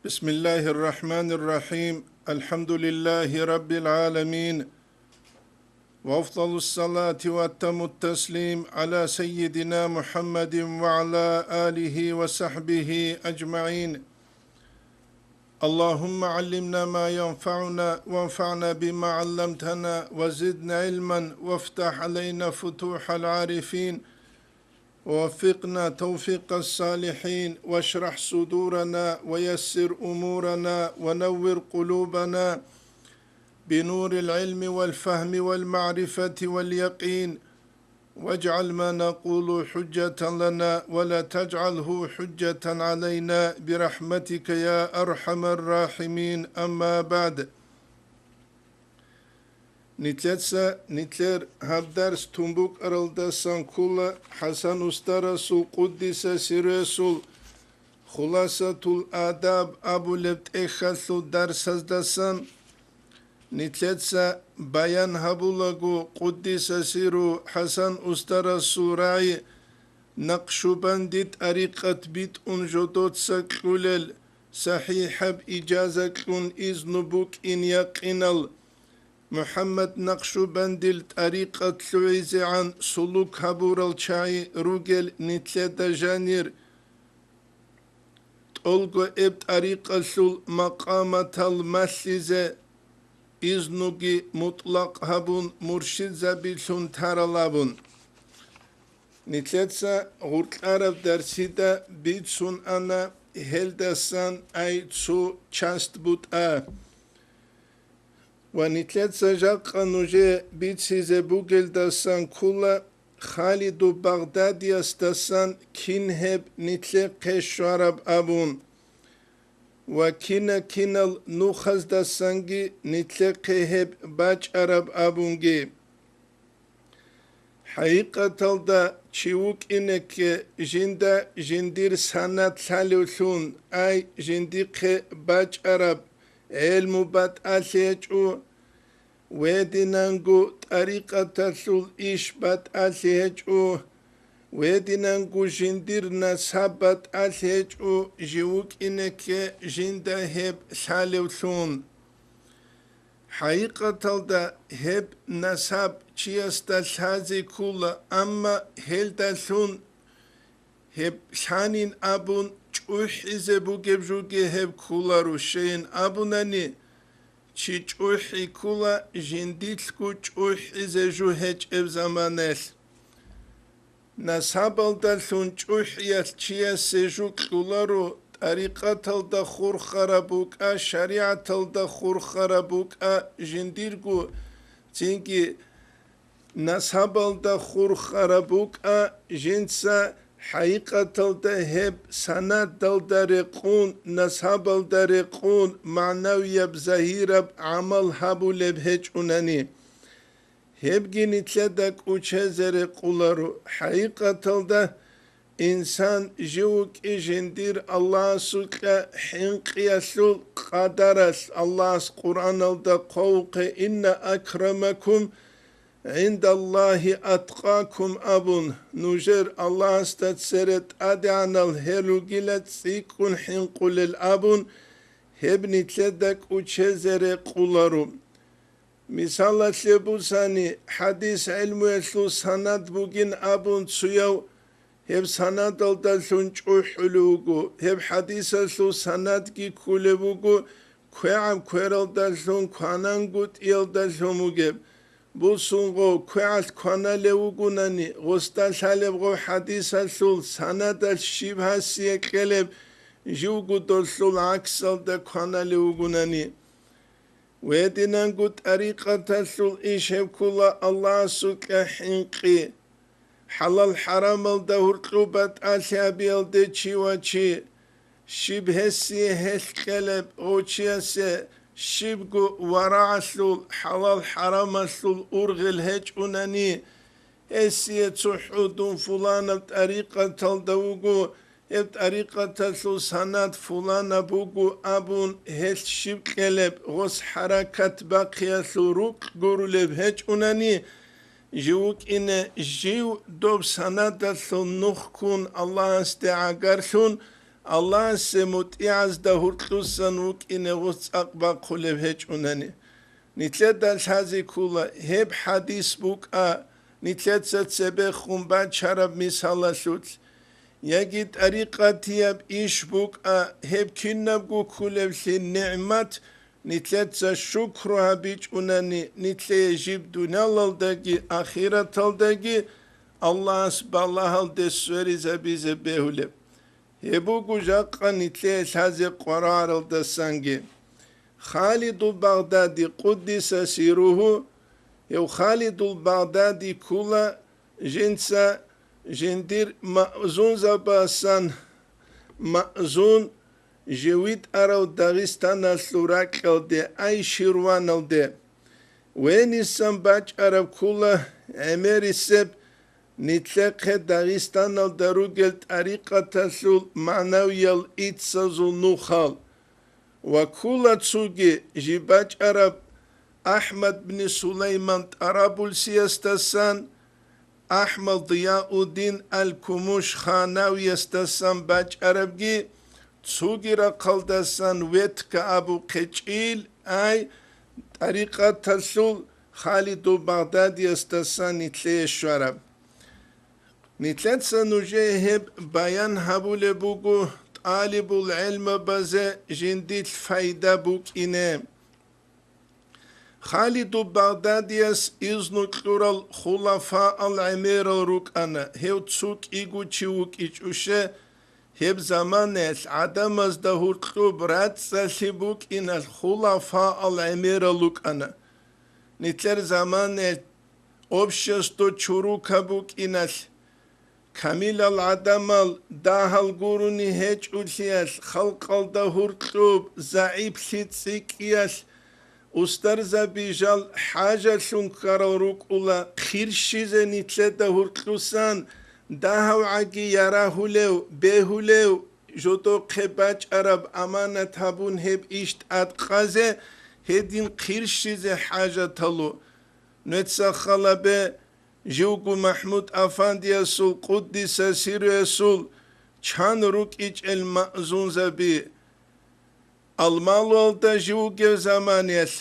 بسم الله الرحمن الرحيم الحمد لله رب العالمين وأفضل الصلاة وأتم التسليم على سيدنا محمد وعلى آله وصحبه أجمعين اللهم علمنا ما ينفعنا وانفعنا بما علمتنا وزدنا علما وافتح علينا فتوح العارفين ووفقنا توفيق الصالحين واشرح صدورنا ويسر أمورنا ونور قلوبنا بنور العلم والفهم والمعرفة واليقين واجعل ما نقول حجة لنا ولا تجعله حجة علينا برحمتك يا أرحم الراحمين أما بعد Nitler habders tumbuk araldasan kula Hasan Usta Resul Kuddise Siresul Hulasatul Adab Abu Lebt Echasu Darsazdasan Nitletse Bayan Habulagu Kuddise Siru Hasan Usta Resul Rai Naqshubandit Ariqat Bit Unjodotsa Kulel Sahihab Ijazakun Iznubuk in Yaqinal محمد نقشبندل طريقة لويزي عن سلوك هبور الشاي روجل نتلة جانير تولغو اب طريقة سل مقامة المسلزة إذنوغي مطلق هبون مرشد زبيلون تارلابون نتلة غرق عرب درسيدا بيتسون أنا هلدسان أي تسو چاست بود ونتلتsa جاقا نوجه بيتسيزه بوغل داسان كولا خالد بغدادي استاسان كينهب نتلق قشوارب أبون وكينا كينال نوخز داسانجي نتلق هب باج عرب أبونجي حقيقة تلدا چيوك إنك جندا جندير سانات سالوثون أي جنديق باج عرب علم بات أسيجو ودينانغو طريقة تسول إيش بات أسيجو ودينانغو جندير نسابات أسيجو جيوك إنك جندا هب سالوثون حقيقة تلدا هب نساب چياستا سازي كولا أما هلدسون هب سانين أبون چوحي بوغب جوغي هب كولا روشين أبوناني چي چوحي كولا جنديتلكو چوحي جو هج اب زمانس نصابل دلسون چوحي چيا سجو كولا رو طريقة تلدا خور خرابوك شريعة تلدا خور خرابوك جنديرگو چينكي نصابل دا خور خرابوك جنسا حقيقة تلدا هب سند دلدا رقون نصابل دا رقون معنوية بزهيرة عمل هبو لبهج أناني هب جنتلدك وچه رقولارو حقيقة تلدا إنسان جوك إجندير الله سلك حنقيا سل قدرس الله قرآن الدا قوق إن أكرمكم عند الله أتقاكم أبون نجر الله استتسرت أدعنا الهلو جلت سيكون حنقل الأبون هبني تلدك وچزر قولارو مثال سيبوساني حديث علم يسلو سند بوغين أبون تسيو هب سند الدلسون چوحلوغو هب حديث يسلو سند كي كولبوغو كوام كويرل دلسون كوانانگوت إل دلسوموغب بوسونغو كوالت كونا لوغوناني غستا سالبغو حديث سول سند الشبه سيكلب جوغو دلسول عكسل دا كونا لوغوناني ودينانغو طريقة سول إيشب كولا الله سوك حنقي حلال حرام الدهور قوبات أسيابي الدي وچي شبه سيكلب غوچي سي شبقو ورعسلول حلال حرامسلول أرغل هج أناني اسيه تحودون فلان بطريقة تلدوغو بطريقة تسلو سنات فلان بوغو أبون هل شبقلب غس حركة باقية سروق قرولب هج أناني جوك إن جيو دوب سنات تسلو نخكون الله استعاقرسون Allah semut iaz da hurtlusan uk inegus akba kulev hiç unani. Nitlet dal hazi kula heb hadis buk a nitlet sat sebe khumba charab misala sut. Yagit ariqatiyab ish buk a heb kinnab gu kulev li ni'mat nitlet sa shukru habic unani nitle jib dunalaldagi ahirataldagi Allah asbalahal desveri zabize behuleb. Hebu gujakka nitle hazi qarar da sangi. خالد البغدادي قدس سيره يو خالد البغدادي كولا جنسا جندير مأزون زباسان مأزون جويد أراو داغستان الثوراك الدي أي شيروان الدي وين السنباج أراو كولا عمير السب نتلق داغستان الدروغل طريقة تسول معنوية الإتسازو نوخال وكولا تسوغي جيباج عرب أحمد بن سليمان أرابل سيستسان أحمد ضياء الدين الكموش خاناوي يستسان باج عربجي تسوغي رقلدسان ويتك أبو قجيل أي طريقة تسول خالد بغداد يستسان نتليش عرب نتلت سنوجيهب بيان هبول بوغو طالب العلم بزه جنديت فايدة بوك إنام خالد بغداديس إذن كلورال خلفاء العمير روك أنا هيو تسوك إيغو تشوك إيشوشة هيب زمانيس عدم از دهور كلوب رات سالبوك إن الخلفاء العمير روك أنا نتلر زمانيس أبشستو تشوروكا بوك إن كامل العدمال داهل قروني هيج أولياس خلق الدهور كلوب زعيب سيتسيكياس أسترزا بيجال حاجة شنكار روك أولا خيرشيزة نتلة دهور كلوسان داهو عاقي يراهو ليو بيهو ليو جوتو قباج عرب أمانة هابون هب إشت أدقازة هدين خيرشيزة حاجة تلو نتسا خلابه جوگو محمود افاندی اسول قدس سیر اسول چان روک ایچ المأزون زبی المالو دا جوگو زمانیس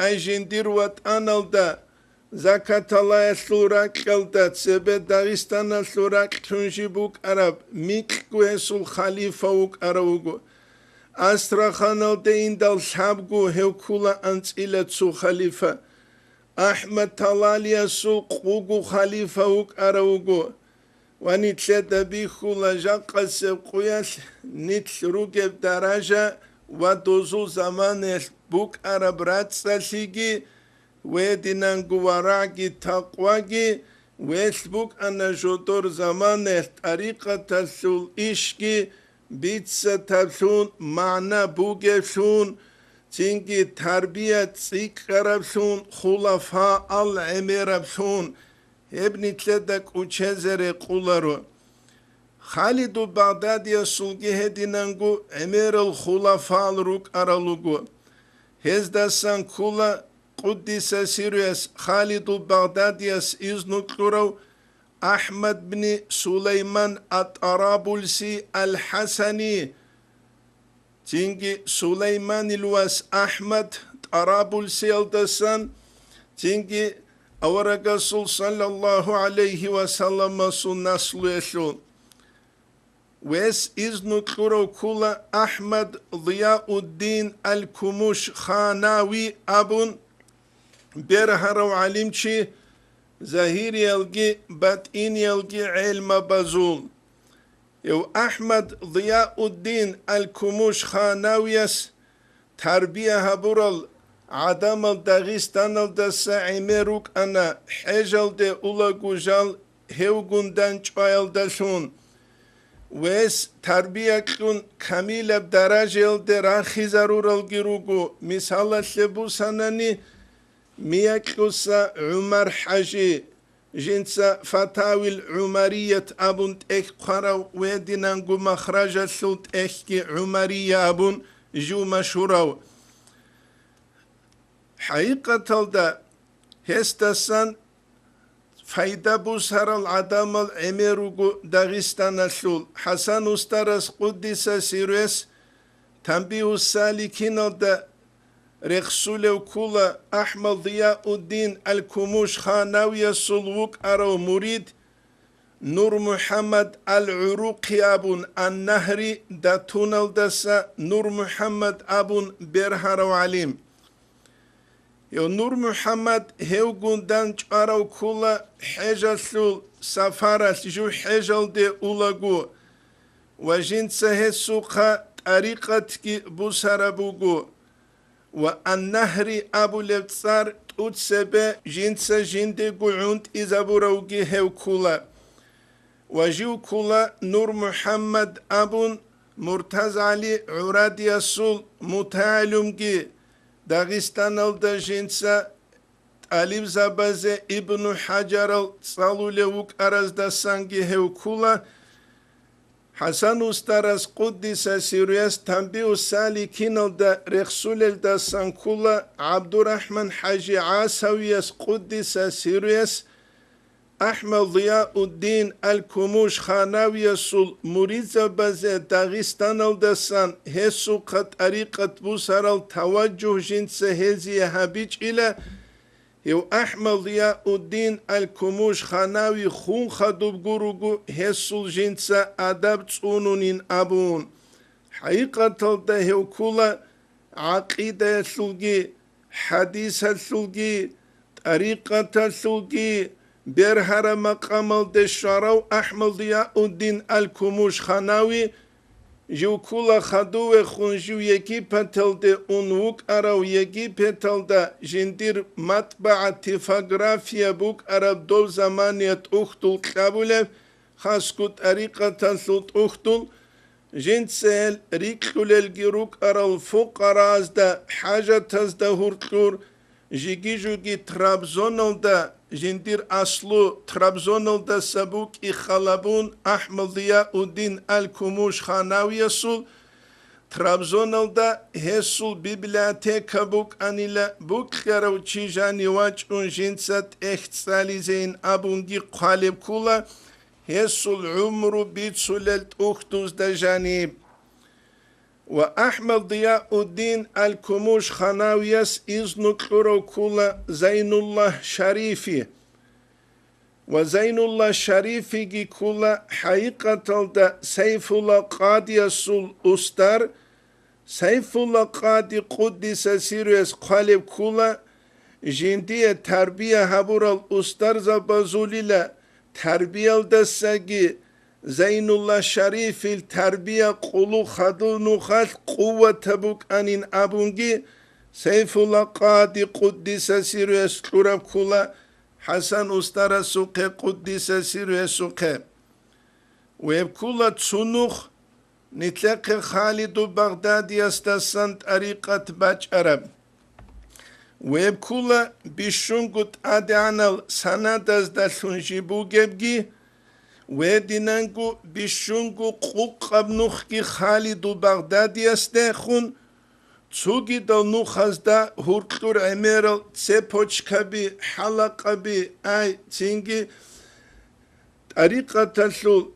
ای جندیر وات آنالدا زکات الله اسلوراک کلدت سبه داغستان اسلوراک تونجی بوک عرب میکگو اسول خلیفه وک عربگو استراخانال ده ایندال شابگو هوکولا انسیلت سو خلیفه أحمد طلالي السوق قوقو خليفة وك أروقو ونتلت بيخو لجاق السبقوياس نتل روكب درجة ودوزو زمان بوك أربرات سالسيجي ودينانقو وراقي تقواجي ويسبوك أنا جدور زمان طريقة تسول إشكي بيتسا تبسون معنى بوغفسون تنجي تربية تسيك ربسون خلفاء العمير ربسون ابن تلدك وچزر قولارو خالد بغدادي السلقي هدينانگو عمير الخلفاء الروك أرالوغو هزدسان كولا قدس سيريس خالد بغدادي إذن كلورو أحمد بن سليمان الطرابلسي الحسني تنجي سليمان الواس أحمد طرابلسي الدسان تنجي أورغسول صلى الله عليه وسلم سنسل يسول ويس إذن كلورو كولا أحمد ضياء الدين الكموش خاناوي أبن برهرو علمشي زهير يلقي باتين يلقي علم بزول يو أحمد ضياء الدين الكموش خاناويس تربية هبورل عدم الداغستان الدسا عميروك أنا حجل دي أولا جوجال هيوغون دان چوائل دسون ويس تربية كون كاميلة بدراجة دي راخي ضرور الجروغو مثال سبو سناني ميكوسا عمر حاجي جنسا فتاوي العمرية أبن إخقرا ودينانغو مخرجة سلط إخكي عمرية أبن جو مشهورو حقيقة دا هستسان فايدة بوسهر العدم العميروغو داغستان اللول حسن استرس قدس سيروس تنبيه السالكين دا رخصولو كولا أحمد ضياء الدين الكموش خاناوية سلوك أرو مريد نور محمد العروقي أبون النهري دا تونل دسا نور محمد أبون برهارو عليم يو نور محمد هيو قندان جارو كولا حجل سفارة جو حجل دي أولاغو وجنس هسوقا طريقتك بوسربوغو والنهري أبو لبصار تؤتسبه جنس جندي قعوند إزابوروغي هيو كولا وجيو كولا نور محمد أبون مرتز علي عراد يسول متعلمجي داغستان الدا جنسا أليف زبازة ابن حجر الصالولوك أرز دا سانجي هيو كولا حسن استرس قدس سيريس تنبيه السالكين الدا رخصول الدا سانكولا عبد الرحمن حاجي عاسويس قدس سيريس أحمد ضياء الدين الكموش خاناوي سول مريد زبازة داغستان الدسان هسو قد طريقة بوسر التوجه جنس هزي هابيج إلى يو أحمد ضياء الدين الكموش خاناوي خون خدوب قروغو هسو جنس أدب تسونونين أبون حقيقة الدهو كولا عقيدة سلقي حديث سلقي طريقة سلقي برهر مقام الدشارو أحمد ضياء الدين الكموش خاناوي جو كولا خدوه خونجو يكي پتل ده اونوك أراو يكي پتل ده جندير مطبع تفاقرافيا بوك أراب دو زمانيت اختل قبوله خاصكو طريقة تنسلت اختل جنسل ريكلول الجروك أراو فقراز ده حاجة تزده هرطلور جيجي جوگي ترابزونل ده جندير أصلو ترابزونل ده سبوك إخالبون أحمد ضياء الدين الكموش خاناوي سول ترابزونل ده هسول بيبلياتيكا بوك أنيلا بوك خيرو تشيجاني واجون جنسات اختصالي زين أبونجي قالب كولا هسول عمرو بيتسولت أختوز ده جانب وأحمد ضياء الدين الكموش خاناويس إذن كلورو كولا زين الله شريفي وزين الله شريفي كولا حقيقة دا سيف الله قادي يسول أستر سيف الله قادي قدس سيريس قالب كولا جندية تربية هبور الأستر زبازولي تربية الدساقي زين الله شريف التربية قلو خدو نخال قوة تبوك أنين أبونجي سيف الله قادي قدس سيريس كلورب كولا حسن أستر سوقي قدس سيريس سوقي ويبكولا تسونوخ نتلقى خالد بغداد يستسان طريقة باج عرب ويبكولا بشنقت أدعنال سندز دلون جيبو جبجي ودينانگو بشونگو قوق ابنوخي خالد بغداد يستخون تسوغي دل نوخزدا هورتلور عميرل تسيبوچكا بي حلقة بي اي تنگي طريقة تلول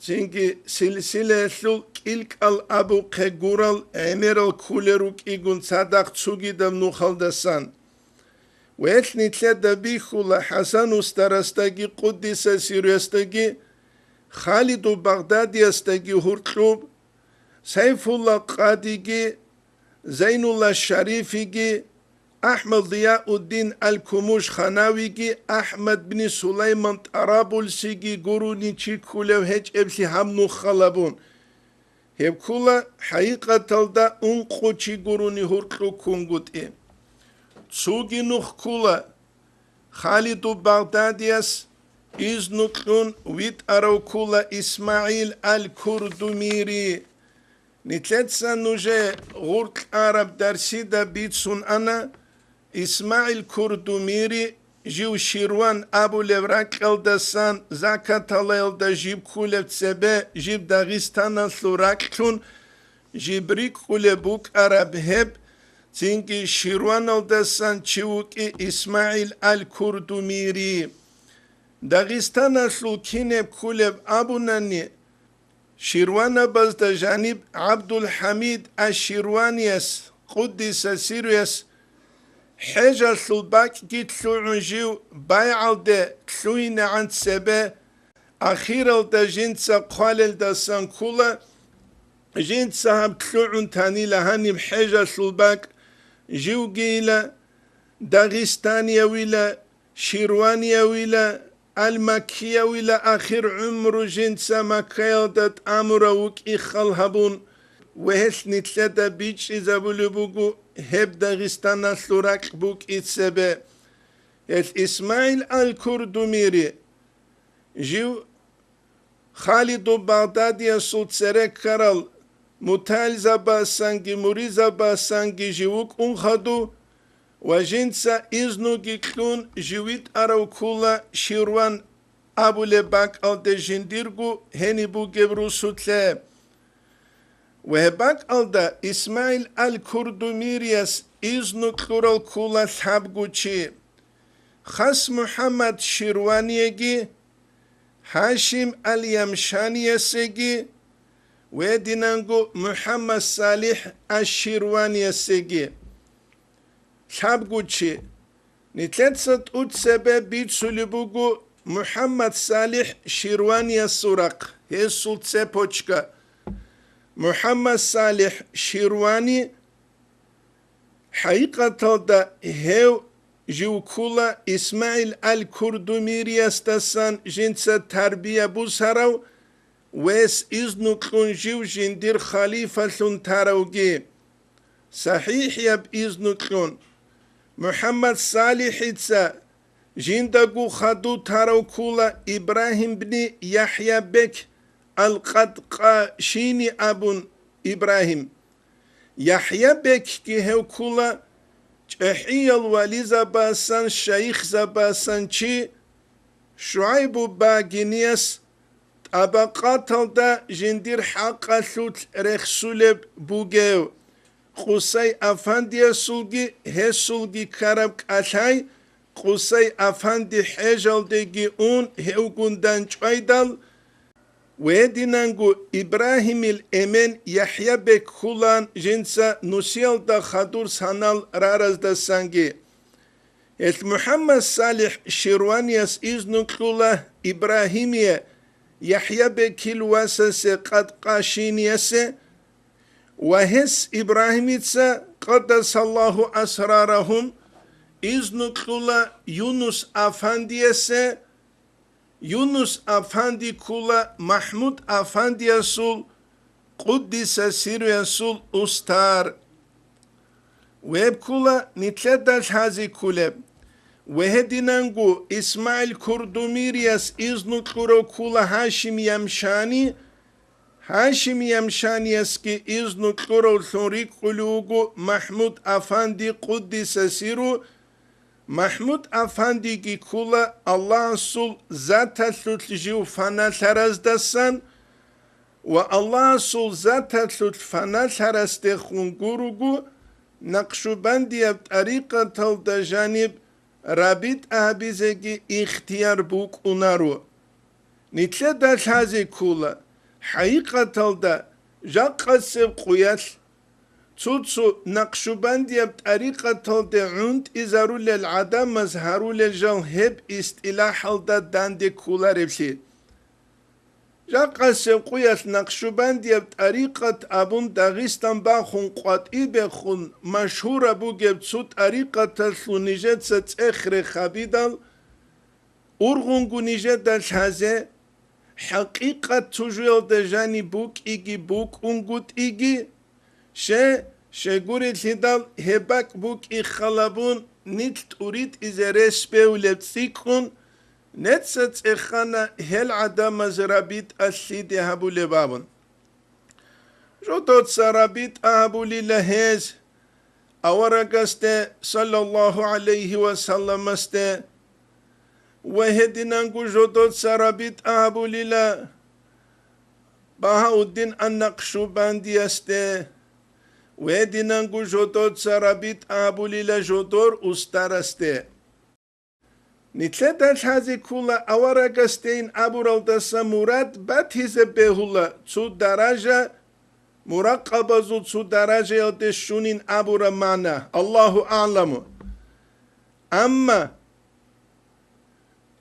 تنگي سلسلة تلول كيلك الابو قيقورل عميرل كولروك ايگون صدق تسوغي دل نوخلدسان ويتني تلدا بيخولا حسن استرستاگي قدس سيريستاگي خالد بغداد يستجي هرطلوب سيف الله قاديجي زين الله الشريفيجي أحمد ضياء الدين الكموش خاناويجي أحمد بن سليمان طرابلسيجي قروني تشيكولا وهج ابسي همنو خلبون هب كولا حقيقة تلدا انقو تشي قروني هرطلو كونغوت ايه تسوغي نوخ كولا خالد بغداد يس إذنكلون ويت أروكولا إسماعيل الكردميري نتلتسا نوجه غورك عرب درسيدا بيتسون أنا إسماعيل كردميري جيو شيروان أبو لوراك الدسان زكاة الله دا جيب كولة تسبه جيب داغستان ثوراكلون جيبريك كولة بوك عرب هب تنجي شيروان الدسان تشوكي إسماعيل الكردميري داغستان سلوكين كولب أبوناني شيروانا بزد جانب عبد الحميد الشيروانيس قدس سيريس حاجة سلباك جيت سلعنجيو بايعال ده سلوين عن سبا أخيرال ده جنسا قوالل ده سانكولا جنسا هم سلعن تاني لهاني بحاجة سلباك جيو جيلا داغستانيا ويلا شيروانيا ويلا المكية ولا آخر عمر جنسا مكيال دات أمروك إخالهبون وهس نتلتا بيتش إذا بلبوكو هب داغستان سلوراك بوك إتسبه إسماعيل الكردوميري جيو خالد بغدادي سلط سرك كارل متال زبا سانجي موري زبا سانجي جيوك أنخدو وجنسا إذنو جيكلون جويت أروكولا شيروان أبو لباك ألد جنديرغو هني بو جبرو سوتلي وهباك ألد إسماعيل الكردوميريس إذنو كلورال كولا ثابغوشي خاص محمد شيروانيجي هاشم اليمشانيسيجي ودينانغو محمد صالح الشيروانيسيجي ثابغوشي نتلتسط سبب بيت سلبوغو محمد صالح شيروانيا سوراق هي سلط سبوشكا محمد صالح شيرواني حقيقة دا هيو جوكولا إسماعيل الكردوميري استسان جنس تربية بوسراو ويس إذنو كلون جيو جندير خليفة لون تاروغي صحيح يب إذنو كلون محمد صالح إتسا جندقو خدو تاروكولا إبراهيم بن يحيى بك القدقاشيني أبون إبراهيم يحيى بك كي هو كولا جحي الولي زباسان شيخ زباسان چي شعيب باقينيس طبقات دا جندير حقا ثوت رخصولب بوغيو قصي أفندي سلجي هي سلجي كرب كاتاي قصي أفندي حجل ديجي اون هيو قندان چويدال ويدينانغو إبراهيم الأمين يحيى بك خولان جنسا نسيل دا خدور سانال رارز دا سانجي محمد صالح شيروانيس إذنو كلولا إبراهيمية يحيى بك الواسس قد قاشينيسي وهس إبراهيميتسا قدس الله أسرارهم إذن كلا يونس أفنديسا يونس أفندي كلا محمود أفندي يسول قدس سير يسول أستار ويب كلا نتلدش هذه كلا وهدينانغو إسماعيل كردوميريس إذن كلا هاشم يمشاني هاشم يمشانيسكي إذن كرو ثوريك قلوغو محمود أفندي قدس سيرو محمود أفندي كي كولا الله سول ذات تلتجيو فانا ثرز دسان والله سول ذات تلت فانا ثرز تخون قروغو نقشبندي بطريقة تلد جانب رابط أهبزيكي اختيار بوك أنارو نتلدش هذه كولا حقيقة دا جاقسب قياس تسو نقشبندية بطريقة دا عند إزارو للعدم مزهرو للجل هب استلاح دا داندي كولا ربسي جاقسب قياس نقشبندية بطريقة أبون داغستان باخون قطعي بخون مشهور أبو جبتسو طريقة تسلو نجد ستأخر خبيدال أرغنغو نجد دالشازي حقيقة تجويل دجاني بوك إيجي بوك أنقود إيجي شغوري تدال هباك بوك إخلابون نت تريد إذا رسبه ولبسيكون نت ستخانا هل عدم زرابيت السيدي هبو لبابون جدود سرابيت أهبو للهيز أورقست صلى الله عليه وسلم است وهدنانغو جدود سرابيت أهبو لله بهاء الدين النقشبندي است وهدنانغو جدود سرابيت أهبو لله جدور أستار است نتلتا الحازي كولا أورقستين أبورالدسا مراد باتيز بهولا تو درجة مراقبة زو تو درجة يدشونين أبورا معنا الله أعلم أما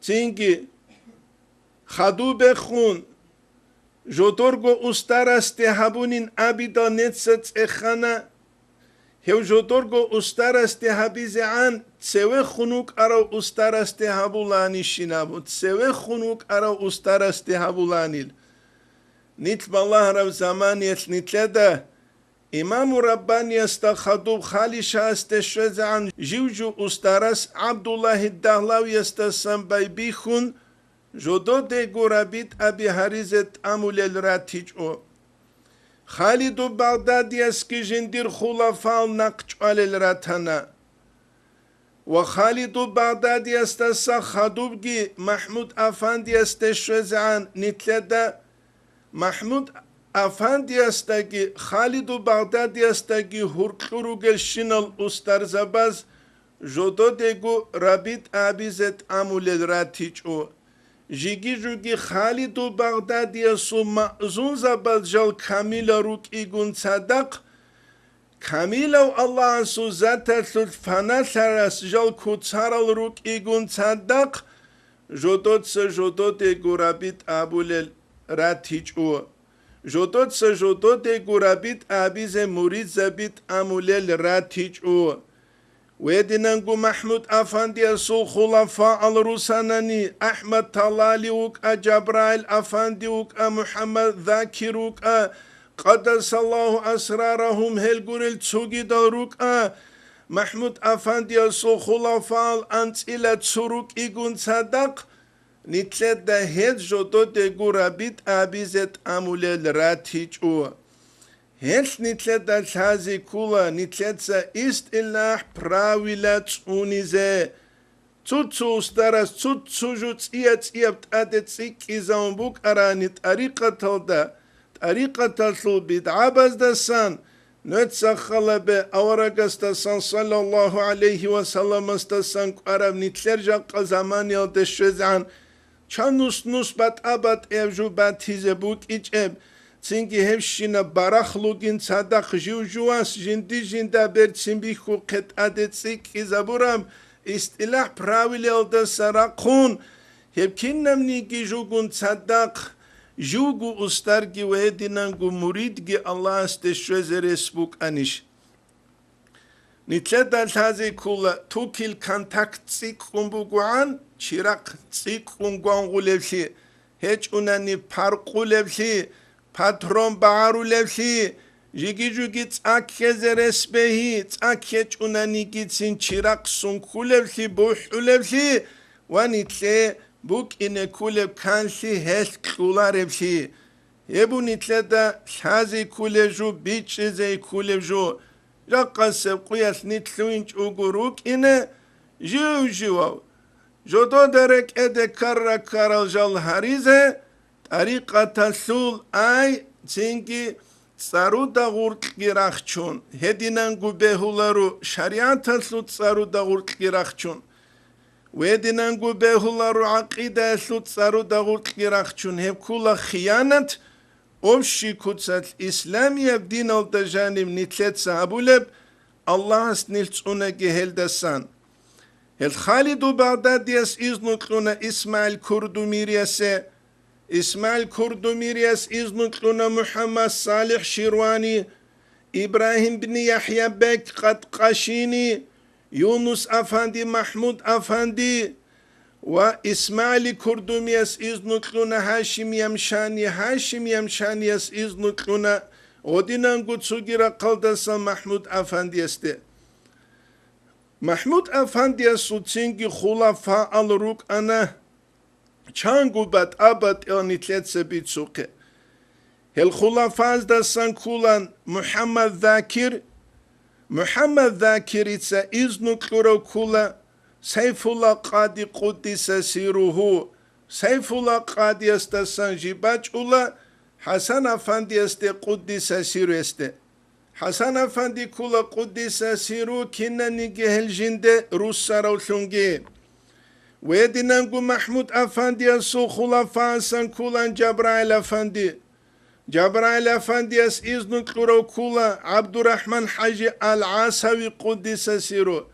تنجي خدو بخون جوتورغو استرست هبونين أبدا نتست إخانا هو جوتورغو استرست هبيزي عن تسوي خنوك أرو استرست هبولاني شنابو تسوي خنوك أرو استرست هبولاني نتب الله رب زمان يتنتلدا إمام رباني يستخدوب خالي شاستشوز عن جوجو استرس عبد الله الدهلاوي يستسم بيبيخون جودو دي غورابيت أبي هريزت أمول الراتيج أو خالد بغداد يسكي جندير خلفاء نقش على الراتنا وخالد بغداد يستسا خدوبجي محمود أفاندي يستشوز عن نتلدا محمود أفاندي يستجي خالد بغداد يستجي هرقلوغل شنال أسترزباز جودو ديغو رابيت أبيزت أمول الراتيج أو جيجي جوجي خالد بغداد يسو مأزون زبال جال كاميلا روك إيغون صدق كاميلا الله سو ذات فانا ثرس جال كوتسارال روك إيغون صدق جودو ديغو رابيت أبول الراتيج أو جودو ديغو رابيت أبيز مريد زبيت أمول الراتيج أو ويدنانغو محمود أفاندي سو خلفاء الروساناني أحمد طلالي وكا جبرائيل أفاندي وكا محمد ذاكر وكا قدس الله أسرارهم هلغوريل تسوغي داروكا محمود أفاندي سو خلفاء الأنتيلة تسوروك إيغون صدق نتلت ده هيد جودو ديغو رابيت أبيزت أموليل راتيج أو هلس نتلت الحازي كولا نتلت سا است الله براويلات اونيزه تسو استرس تسو جوت ايات ادت سيك ازام بوك اراني طريقة تلدا طريقة تلسل بدعابز دسان نتسخل بأورق استسان صلى الله عليه وسلم استسان قرب نتلر جاق زمان يلدشوز عن چانوس نوس بات ابات اوجو بات هيزه بوك ايجب Çünkü hepsine baraxlugin sadak jujuas jinda bertsimbihu qet adetsik izaburam istilah pravilelde sarakun hepkinnam nigi jugun sadak jugu ustargi ve edinangu muridgi Allah steşöze resbuk aniş nitleda tazi kula tukil kontakt tsik kumbuguan chirak tsik kumguan gulevsi hiç unani parqulevsi patron bağırı levsi, jigi tsakhe zeresbehi, tsakhe çunani gitsin çırak sunku levsi, buhu levsi, vanitle buk ine kulev kansi hes kula levsi. Ebu nitle da sazi kulevju, biçize kulevju, jakase kuyas nitluinç uguruk ine, jivav. Jodo derek ede karra karaljal harize, طريقة سول أي تنجي سارودا غورت جراخشون هدينان جوبهولارو شريعة سود سارودا غورت جراخشون وهدينان جوبهولارو عقيدة سود سارودا غورت جراخشون هب كولا خيانة أمشي كتسات إسلامية بدين الدجانب نتلت سابولب الله سنلت أنا جهل دسان هل خالد بغداد يس إذنكلنا إسماعيل كردو ميريسه إسماعيل كردو ميرياس إذنكلنا محمد صالح شيرواني إبراهيم بن يحيى بك قد قشيني يونس أفندي محمود أفندي وإسماعيل كردو مياس إذنكلنا هاشم يمشاني يس إذنكلنا ودينان قدسوغيرا قلدسا محمود أفندي استي محمود أفندي سوتسينجي خلفاء الروك أنا چانگوبت ابد نتلت سبيت سوقه هل خلافاز دستان كولان محمد ذاكر إتسا إذنكلرو كولا سيف الله قادي قدس سيروه سيف الله قادي استسان جيباج أولا حسن أفندي استي قدس سيرو استي حسن أفندي كولا قدس سيرو كنا نيجي هل جند روس سارو ثنجي ويدنانقو محمود أفندي السو خلفاء سنكولان جبرائيل أفندي جبرائيل أفندي أس إذن كلورو كولا عبد الرحمن حاجي العاسوي قدس سيرو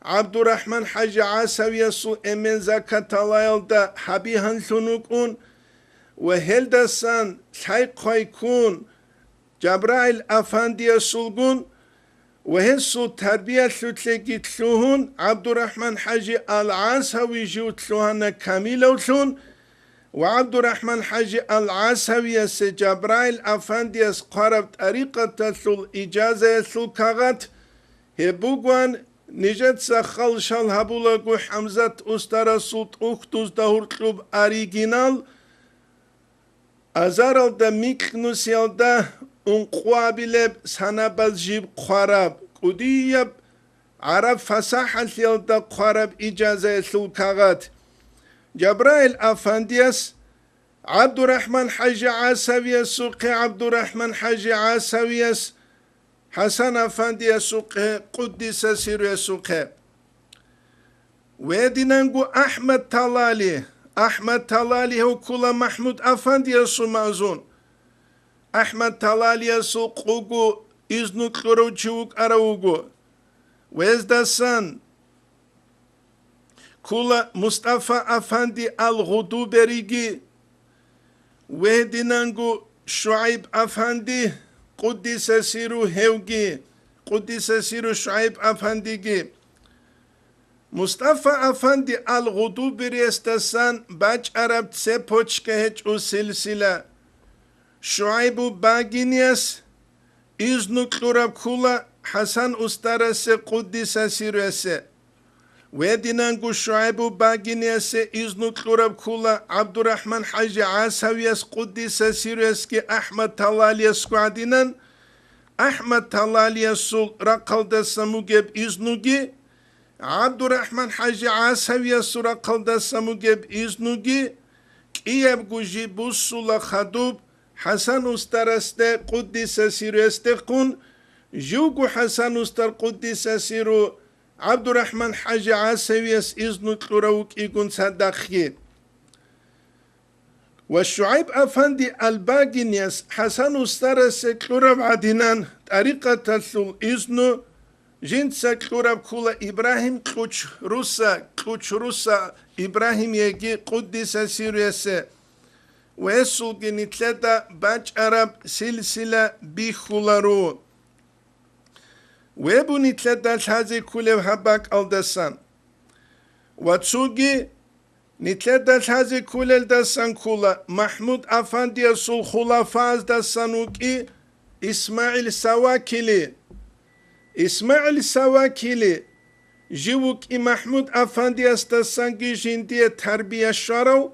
عبد الرحمن حاجي عاسوي السو إمن زكاة الله دا حبيهن ثنوكون وهل سان حيق يكون جبرائيل أفندي السلقون وهسو تربية ثلثي تلوهن عبد الرحمن حاجي العاسوي جو تلوهن كاميلو تلون وعبد الرحمن حاجي العاسوي سي جبرائيل أفندي قرب طريقة تلو إجازة تلو كاغت هبوغوان نجد سخل شال هبولغو حمزة أستر سلط أختوز دهور كلوب أريجينال أزارل دا ميكنوسيال دا انقوابلب سنبال جيب قرب قديب عرب فصاحة يال دا قرب إجازة تلو كاغت جبرائيل أفنديس عبد الرحمن حاجي عاسوي سوقي عبد الرحمن حاجي عاسوي حسن أفندي سوقي قدس سيرو سوقي ويدنانقو أحمد طلالي أحمد طلالي هو كل محمود أفندي سو مازون أحمد طلالي سوقوغو إذنو كروجوك أراوغو ويزدسان كل مصطفى أفندي الغدوبريجي وهدنانقو شعيب أفندي قدس سيرو هوجي قدس سيرو شعيب أفندي مصطفى أفندي الغدوبري استسان باج عرب تسيبوش كهج سلسلة شعيب باغينيس إذنو كلورب كولا حسن أسترس قدس سيرو ويدنانقو شعيب باغينيس إذنو كلورب كولا عبد الرحمن حاجي عاسويس قدس سيريسكي أحمد طلاليس قعدنان أحمد طلاليس رقل دسموغيب إذنوغي عبد الرحمن حاجي عاسويس رقل دسموغيب إذنوغي كيب جوجي بوصول خدوب حسن أسترست قدس سيريستقون جوغو حسن أستر قدس سيرو عبد الرحمن حاجي عاسويس إذن كلوروك إيقون صدقي والشعيب أفندي الباقينيس حسن استرس كلورب عدنان طريقة تلو إذن جنس كلورب كولا إبراهيم كلوش روسا إبراهيم يجي قدس سيريس ويسوغي نتلتا باج عرب سلسلة بيخولارو ويبو نتلتا الحازي كوليو هباك الدسان واتسوغي نتلتا الحازي كوليو الدسان كولا محمود أفندي السول خلافاز دسانوكي إسماعيل سواكيلي جيوك محمود أفندي استسانجي جندية تربية شارو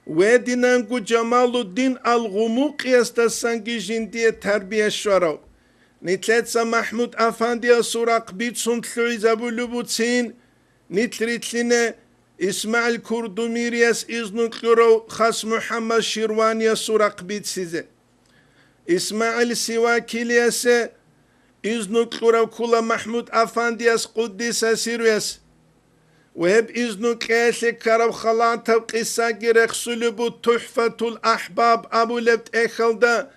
ودينانكو جمال الدين الغموقي استسانجي جندية تربية شارو نتلتسا محمود أفندي سوراق بيت سنتلوي زابو لبوتسين نتلتلنا إسماعيل كردوميرياس إذنو كلورو خاص محمد شيروانيا سوراق بيت سيزي إسماعيل سواكيلياس إذنو كلورو كولا محمود أفندياس قدس سيروياس وهب إذنو كاسي كرب خلاطة قصة جرق سلبو تحفة الأحباب أبو لبت إخلدا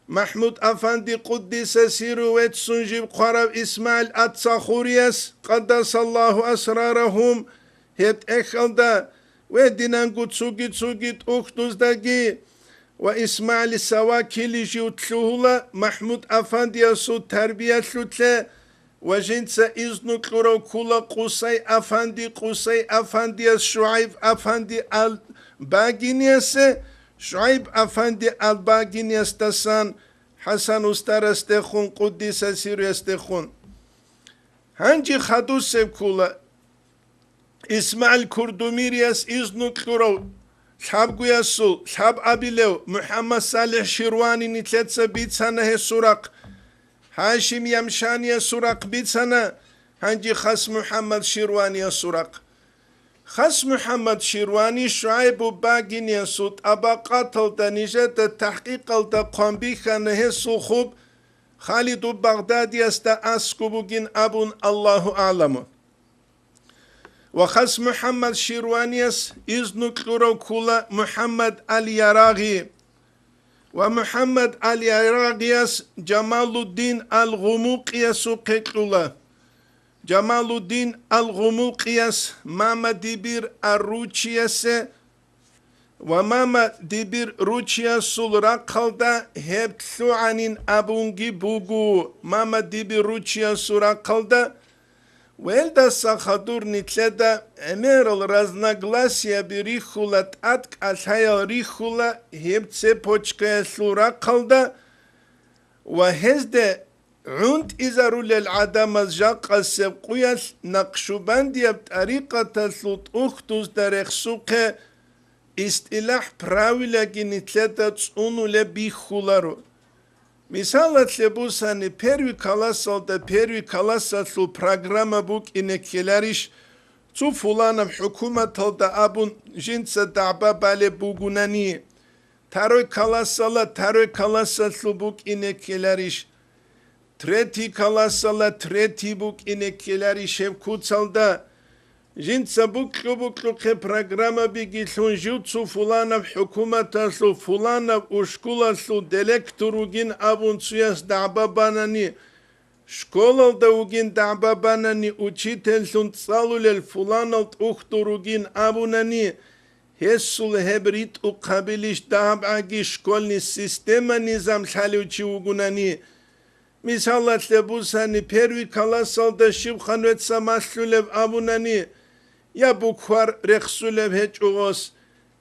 محمود أفندي قدس سيرو ويتسنجيب قرب إسماعيل أتصاخورياس قدس الله أسرارهم هيت إخلدا ودينانقو تسوغي أختوز داقي وإسماعيل سواكيلي جيو تلوهلا محمود أفندي سو تربية تلوتلا وجنس إذنو كلورو كولا قصي أفندي شعيب أفندي الباقينيس شعيب أفندي الباقينيس تسان حسن استرستخون قدس سيرو استخون هنجي خدوس كولا إسماعيل كردوميرياس إذنو كلورو شاب قياسو شاب أبيلو محمد صالح شيرواني نتلتسا بيت سنة هي سوراق هاشم يمشاني سوراق بيت سنة هنجي خاص محمد شيرواني سوراق خاص محمد شيرواني شعيب باقين يسود أبا قاتل دنيجة التحقيق الدقام بيخانه هي سوخوب خالد بغداد يستا أسكبوغين أبون الله أعلم وخس محمد شيروانيس إذن كلورو كولا محمد اليراغي ومحمد اليراغيس جمال الدين الغموقيس كلولا جمال الدين الغموقيس ماما ديبير الروتشيس وماما ديبير روتشيس سولرا قلدا هبتلو عنين أبونجي بوغو ماما ديبير روتشيس سولرا قلدا ويلدا ساخدور نتلدا اميرل разногласия بريخولا تاتك الحيا ريخولا هبتسي بوچكا سولرا قلدا وهزده عند إزارو للعدم الجاق السبقية نقشباندية بطريقة سلط أختوز در اخسوق استلاح براويلا جنتلتا تسونو لبيخولارو مثالة لبوساني پروي كالاسال دا پروي كالاسال سل پروگراما بوك إنكيلاريش تو فلانم حكومة دا أبون جنسة دعبا بالي بوغوناني تاروي كالاسال سل بوك إنكيلاريش Трети каласала трети бук инекелари шевкуцалда. Жинца буклю программа бигислун жуцу фуланов хукуматаслу фуланов ушкуласлу делекторугин абунцуяс дабабанани. Школалда угин дабабанани учительсун цалулел фуланов ухтуругин абунани. Хессул хебрит уқабилиш дабаги школьни система низам халючи угунани. Мисалат лебусани первый каласалда шибханвет самаслулев абунани я буквар рехсулев хечугос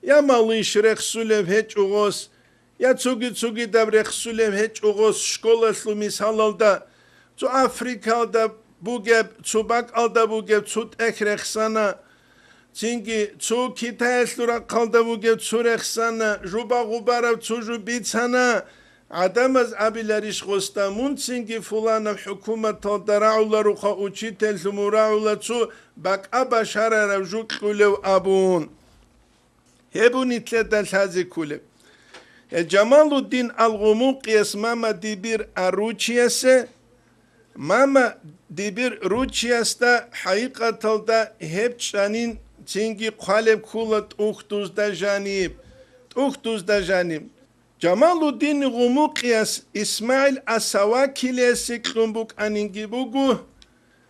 я малыш рехсулев хечугос я цуги дав рехсулев хечугос школаслу мисалалда цу Африкалда бугеб цубак алда бугеб цут эхрехсана цинги цу Китайслура калда бугеб цурехсана жуба губарав цужу бицана عدمز أبيلاريش غستامون سينجي فلانا حكومة تدرعولا روخا أوشيتل ثموراولا تسو باك أبا شارع رجوك كولو أبون هبوني تلتا الهازي كولو جمال الدين الغموقيس ماما ديبير أروشيس ماما ديبير روشيس دا حقيقة تلدا هبشانين سينجي قالب كولت أختوز دا جانيب جمال الدين غموقياس إسماعيل أسواكيلي سيكلومبوك أنينجيبوغو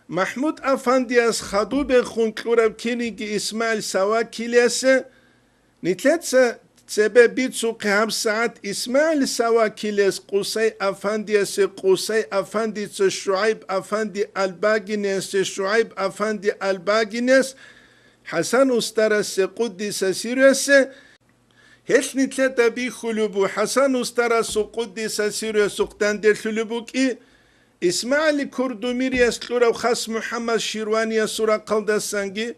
محمود أفاندياس خدوب خونكلورب كينيجي إسماعيل سواكيلياس نتلتسا تسبب بيتسو قهام ساعات إسماعيل سواكيلياس قوسي أفاندياس قوسي أفانديس شعيب أفاندي الباقينيس شعيب أفاندي الباقينيس حسن أسترس قدس سيريس هش نتلتا بي خلوبو حسن استرس قدس سيريو سقطان دير خلوبوك اسماعيل كردومير يسلورا وخاص محمد شيرواني يسورا قلد السنجي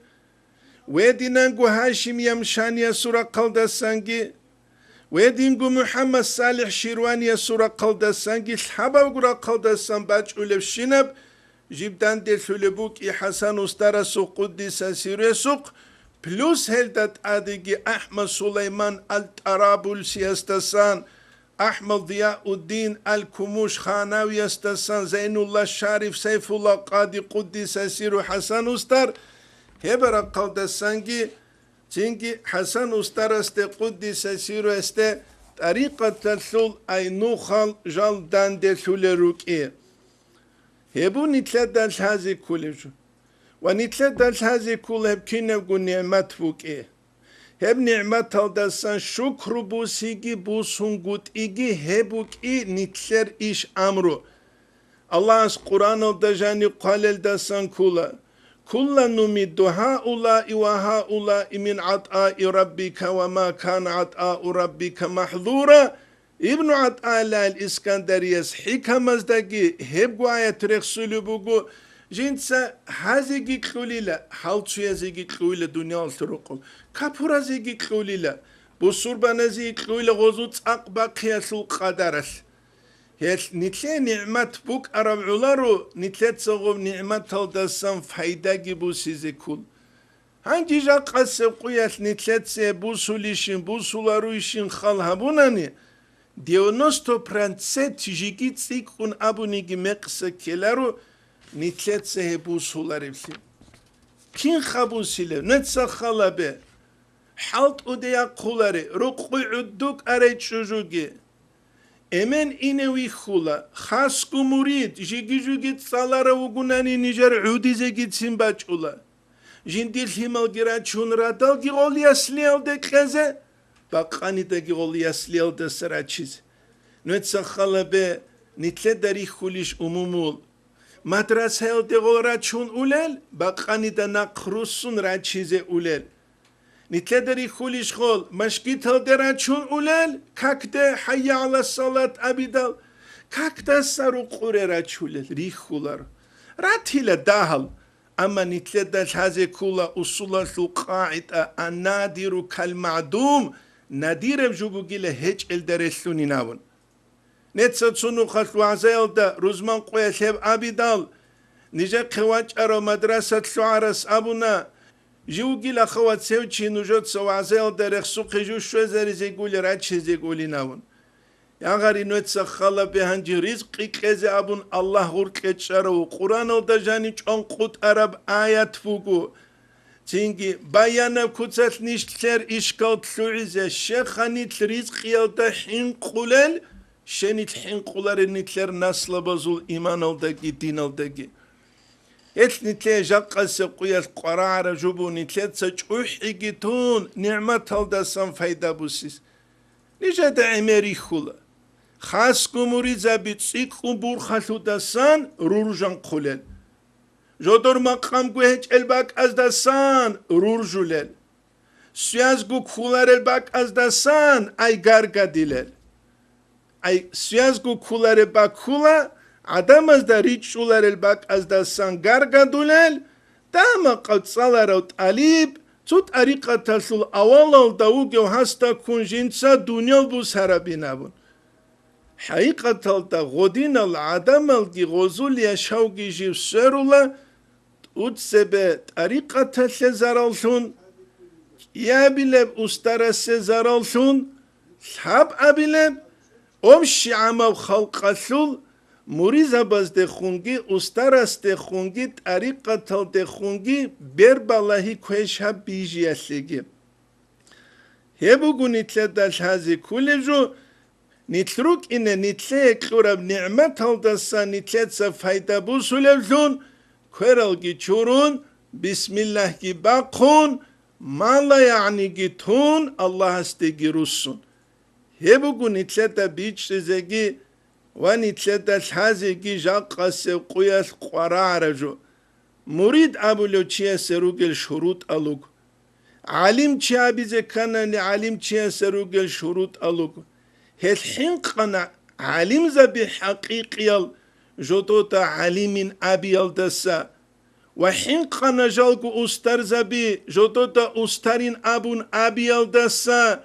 ويدينانغو هاشم يمشان يسورا قلد السنجي ويدينغو محمد صالح شيرواني يسورا قلد السنجي الحبا وقرا قلد السنباج أولف شنب جيبدان دير خلوبوك حسن استرس قدس سيريو سق بلوس هلدت أديجي أحمد سليمان الطرابلسي استسان أحمد ضياء الدين الكموش خاناوي استسان زين الله الشارف سيف الله قاضي قدس سيرو حسن استر هبرا قلد السنجي تنجي حسن استر است قدس سيرو است طريقة تلثول أي نوخال جال دان دلثول روكي هبو نتلدن هذه كلشو ونتلدل هذه كلها بكينا نعمت فوق هب نعمت هالدسان شكر بوسيجي بوسونغوت إيجي هبوك نتلر إيش أمرو الله قرآن الدجاني قال الدسان كلا نمد هؤلاء وهؤلاء من عطاء ربك وما كان عطاء ربك محظورا ابن عطاء الإسكندريس حكم ازدقي هبقوا آيات رخصولي بوغو جنسا هزيجي كلوليلا حالتشويا زيجي كلوليلا دنيا الترقل كابورا زيجي كلوليلا بصوربانا زيجي كلوليلا غزوت أقبا قياس القدرس نتلي نعمت بوك أرب علارو نتلي تصغب نعمت هالدسان فايداجي بوسيزي كل هنجي جا قاسب قياس نتلي تسي بوسوليشين بوسولارويشين خالهابوناني ديونوستو برانسيت جيجي تسيكون أبونيجي مقسا كيلارو نتلت سهبو سولاريفسي كين خبوسيله نتسخلبه حالت أوديا قولاري رقوي عدوك أريد شجوجي Emen inevi khula khasku murid jigi git salara ugunani niger udize gitsin baçula jindil himal gira çunradal gi ol yasliyal de keze baqani de gi ol yasliyal de saraçiz netse khala be nitle dari khulish umumul madrasel de gora çun ulel baqani de naqrusun raçize ulel نتلدري خوليش خول مشكيت هالدرا شون أولال كاكدا حي على الصلاة أبيدال كاكدا سارو قريرا شولال ريخ خولار راتيلا داهل أما نتلدر هذه كولا أصولا القاعدة النادر كالمعدوم نادر بجوبو جيلا هج الدرسلوني ناون نتسد سنو خلو عزيل دا روزمان قوية شاب أبيدال نجا قواج أرو مدرسة شعرس أبونا جوجي لخوات سوتشي نجوت سوازيل درخ سوق جو شوزري زيقولي راتشي زيقولي ناون يا غاري نوت سخلا بهانجي رزقي كزي أبون الله غورك اتشارو قرآن الدجاني چونقوت عرب آيات فوقو تينجي بايانا كوتسات نشتلر إشكال تلوعزة شيخاني ترزقي الدا حين قولل شني تحين قولار نتلر نسل بزول إيمان الدقي دين الدقي نتلي جاقا سقوية قرار جبو نتلي تسجوح إيجيتون نعمة هالدسان فايدة بوسيس نجد عميري خولا خاصكو مريزا بيتسيقو بورخالو دسان رورجان قولل جودور مقام قوهج الباك از دسان رورجولل سيازقو كولار الباك از دسان اي غارغا ديلل اي سيازقو كولار الباك كولا عدم از دا ریچولر الباک از دا سنگارگا دولل داما قد صالارو تعلیب توت اریقا تسل اولال داوگیو هستا کنجینسا دونیال بوس هرابینابون حقیقتال دا غودینال عدمال گی غوزولیا شاوگی جیو سرولا اوت سبه اریقا تسل زرالشون یا بیلب استرس زرالشون حب ابیلب امشی عمو خلقشول موريزا باز ده خونگی استراس ده خونگی طریقه تل ده خونگی بر بالایی کوش ها بیجی اسیگی هبو گونیتله داش هزی کولجو نیتروک اینه نیتله اکورب نعمت هل دستا نیتله تسا فایده بوسولجون کرل گی چورون بسم الله گی باقون مالا یعنی گی تون الله هسته گی روسون هبو گونیتله دا بیچ رزگی ونتلدش هذه جاقة سقياس قرارجو مريد أبو لوتشيا سروجل شروط ألوك علم تشا بيزه كان علم تشا سروجل شروط ألوك هالحين قنا علم زبي حقيقي جدوتا علم أبي الدسا وحين قنا جالكو أستر زبي جدوتا أسترين أبون أبي الدسا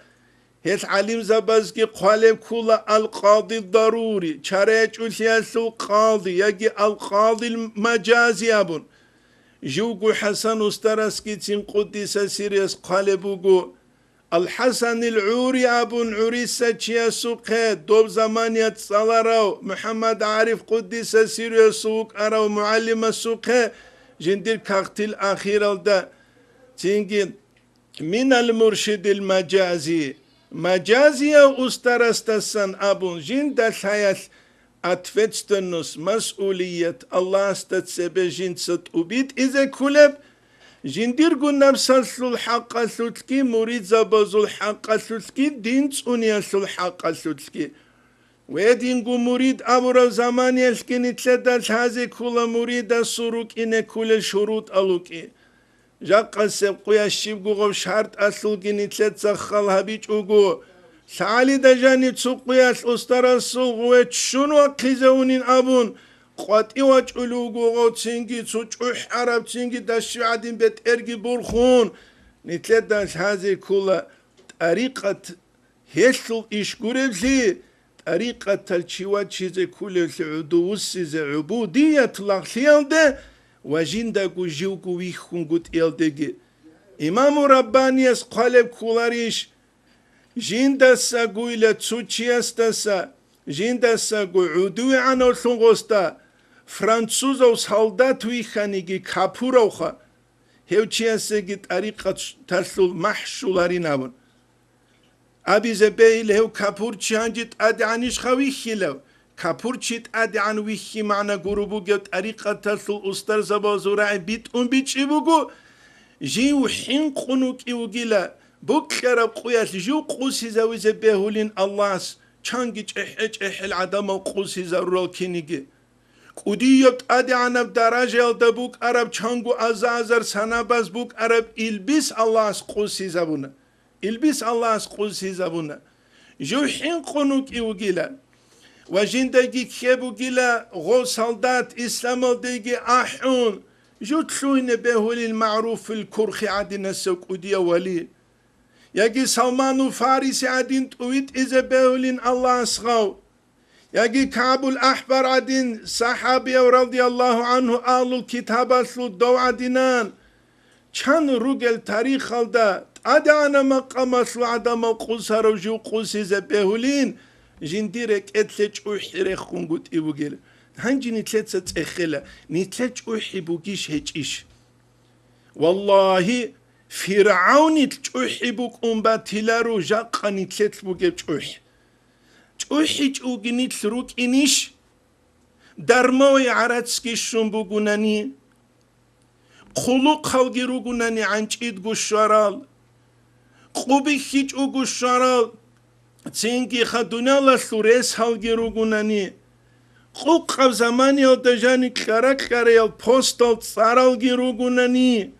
هل علم زبازكي قالب كولا القاضي الضروري شريج الياسو قاضي يجي القاضي المجازي أبون جوجو حسن استرسكي تين قدس سيريس قالبوغو الحسن العوري أبون عريسة تشياسوق دوب زمانية صلاراو محمد عارف قدس سيريسوق أراو معلم السوق جندير كاقتل أخير الدا تينجي من المرشد المجازي مجازية أسترستسن أبون جند الحياة أتفتستنس مسؤولية الله استتسبه جند ستوبيت إذا كلب جندير قلنا بسلسل الحق سلسكي مريد زبازو الحق سلسكي دين تسوني الحق سلسكي ويدين قو مريد أبرا زمان يلكي نتلدش هذه كل مريد السروك إن كل شروط ألوكي جاقا سبقويا الشيب قو شرط أسلقي نتلد سخل هبيج أقو سعالي دجاني تسقويا الأستر السوق شنو قيزونين أبون قوات إيواج ألوغو غو تسنجي تسوچوح عرب تسنجي داشو عدين بيت إرقي برخون نتلدش هذه كل طريقة هسل إشكوري طريقة تلشيوات شيزي كل عدوسي عبودية لغسيال ده وجندقو جيوكو ويخون قد إلدقي إمام رباني اسقالب كولاريش جندسا قويلة تسوچيستسا جندسا قو عدوي عنو ثنغستا فرانسوزو سالدات ويخانيجي كابوروخا هوچياسگي طريقة تسل محشولارين أبون أبي زبيل هو كابورتشي هنجت أدي عنيش خويخي لو كابورتشي أدي عن ويخي معنى قروبو جت طريقة تسل أستر زبازوراعي بيت بيتشي بوغو جيو حين قنوك إيوغيلا بكرب قوياس جو قوسي زوي زبيهولين الله چانگيچ اح العدم قوسي زرول كينيجي قديت أدي عنا بدرجة الدبوك عرب چانگو أزازر سناباز بوك عرب إلبس الله قوسي زبونا إلبس الله قوسي زبونا جو حين قنوك إيوغيلا وجندگي كيبوغيلا غو سلدات إسلام الديجي أحون جو تلوين بهولي المعروف الكرخي عدنا سوك قدية ولي يجي سلمان فارسي عدين تويت إذا بهولين الله أسغاو يجي كعب الأحبر عدين صحابي رضي الله عنه آل الكتاب أسلو الدو عدنان كان رجل تاريخ الدا أدعنا مقام أسلو عدم القصر وجو قوسي إذا بهولين جنديرك اتلج أحيرك خنقود إبوغيل هنجي نتلت ستخلا نتلج أحيبوغيش هجيش والله فرعون تحبك باتلارو جاقا نتلت بوغيب تحي تحي تحوغي نتلروك إنيش درموي عراتسكي شنبوغوناني خلوق خلقي روغوناني عنجيد غشارال قوبي خيج غشارال تسينكي خدونا لسوريس خلقي روغوناني قوق خب زماني الدجاني كارك كاريال بوستال تصارالغي روغوناني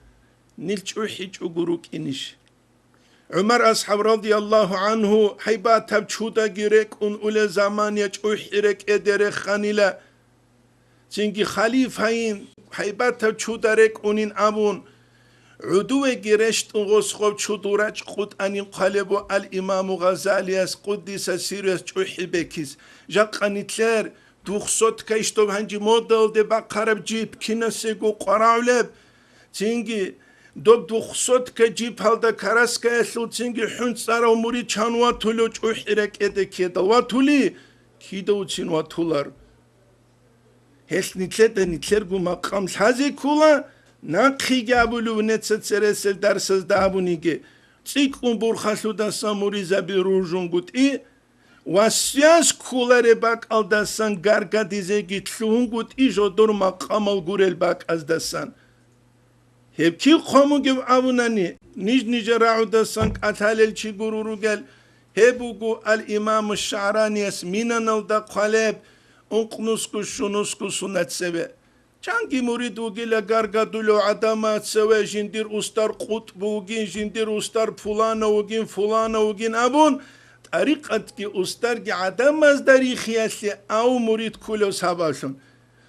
نلچوحي چوغروك إنيش عمر أصحاب رضي الله عنه حيبات تبچودا گيرك أولي زمان يچوحي رك ادرك خانيلا چنگي خليفهين حيبات تبچودا رك أونين أبون عدوه گرشت غسخوب چودورج خود أنين قلبو الإمام غزالي اس قدس سيريس چوحي بكيز جاقا نتلر دوخصوت كيشتوب هنجي مودل دي بقرب جيب كينسيگو قراولب چنگي دوخصوت كجيب هالدا كراسكا اسلو چنگي حنصارا وموري چانوا تولو چوحيرك اده كيدا واتولي كيدو چين واتولار هس نتلر گو مقام سازي كولا ناقخي جابولو نتسد سرسل درسز دابونيگه چيكون برخاسو داسا موري زبي روجون گوت واسياس كولاري باك الداسان غارغا ديزيگي تلون گوت جودور مقام الگورل باك از داسان هبكي قومو جب أبوناني نيج راعو داسان قتال چي گرورو گل هبوگو الإمام الشعراني اسمينا نلدا قلب انقنسكو شنسكو سنت سبه چانگي مريدو گيلا غارغا دولو عدامات سوه جندير استار قطبو گين جندير استار فلانا وگين أبون طريقة كي استار كي عدم از داريخياسي او مريد كولو ساباشون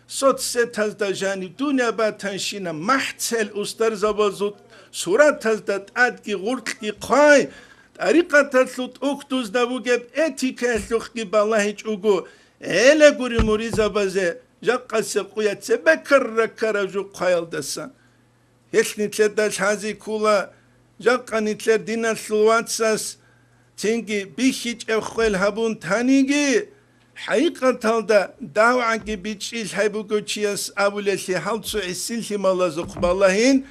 صوت ستاز دا جانب دنيا با تنشينا محتل استار زبازود صورت تاز دا تاد كي غرق كي قاي طريقة تسلط اكتوز دا بوگب اتيكا سلوخ كي بالله چوگو ايلا گوري مريد زبازه جاقا سقويات سبكر ركرا جو قايل دسان هش نتلر داش هازي كولا جاقا نتلر دينا سلواتساس تنجي بيخيج اخوال هابون تانيجي حقيقة تالدا داوعاكي بيتشيل حيبوكو تشياس أبوليسي حالتسو عسيلتي مالازوق باللهين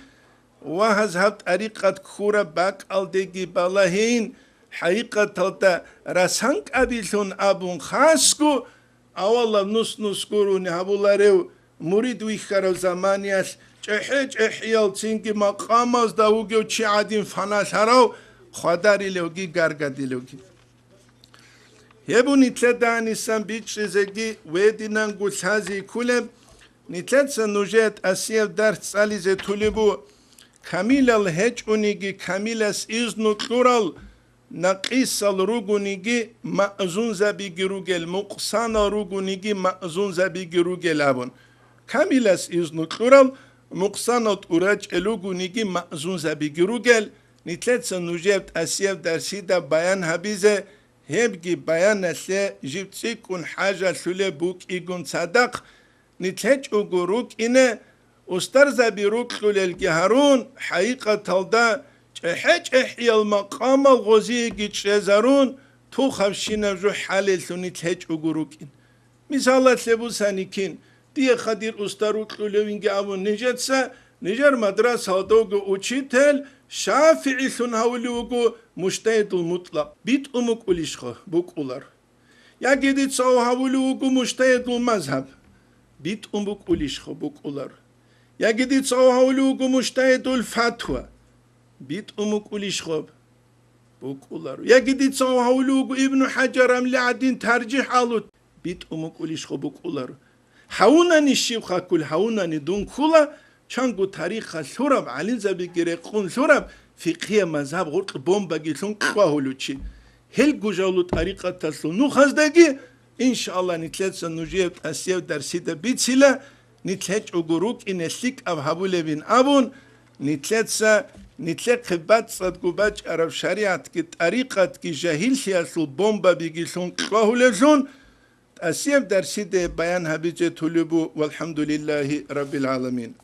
وهز هبت طريقة كورا باك الديجي باللهين حقيقة تالدا رسانك أبيلون أبون خاسكو أولا نص كوروني هابولاريو مريد ويخارو زمانياس چحيال تنجي مقاماز داوغيو چي عادين فناس هراو خداري لوگي غارغادي لوگي هبو نتلت دانيسان بيتش زگي ويدينان گوشازي كولب نتلت سنوجت اسيف درس سالي زي تولبو كاميل الهج اونيگي كاميلس إذنو كلورال نقيس الروغونيگي مأزون زبي گروگل مقصان روغونيگي مأزون زبي گروگل ابون كاميلس إذنو كلورال مقصان اوراج الوغونيگي مأزون زبي گروگل نتلت سنوجت اسيف درسي دا بيان حبيزه هبگي بيان اسي جبتسيكون حاجة سولي بوك ايگون صدق نتلت اوگوروك إنه استر زبي روك سولي هارون حقيقة تلدا چحج احيا المقام الغزي گيتشزارون تو خفشين جو حالل سوني تلج اوگوروك إن مثالات لبو سانيكين دي خدير استروك سولي وينگي ابو نجتسا نجر مدرسة دوغو учитель شافعي ثنهولوغو مجتهد المطلق بيت أمك أوليشخو بوك أولار يا جديد سو هولوغو مجتهد المذهب بيت أمك أوليشخو بوك أولار يا جديد سو هولوغو مجتهد الفتوى بيت أمك أوليشخو بوك أولار يا جديد سو هولوغو ابن حجر أملي عدين ترجيح ألوت بيت أمك أوليشخو بوك أولار حاوناني الشيخة كل حاوناني دون كلا چانگو تاریخ سورب علین زبی گره خون سورب فقه مذهب غرق بوم بگیسون قواهولو چی هل گوجالو تاریخ تسلو نو خزدگی انشاءالله نتلت سنوجیب اسیب درسی ده بیتسیله نتلت اگروک این اسلیک او حبول بین ابون نتلت خبت صدقو بچ عرب شریعت کی تاریخت کی جهیل سیاسو بوم بگیسون قواهولزون اسیب درسی ده بیان حبیج طلبو والحمد لله رب العالمین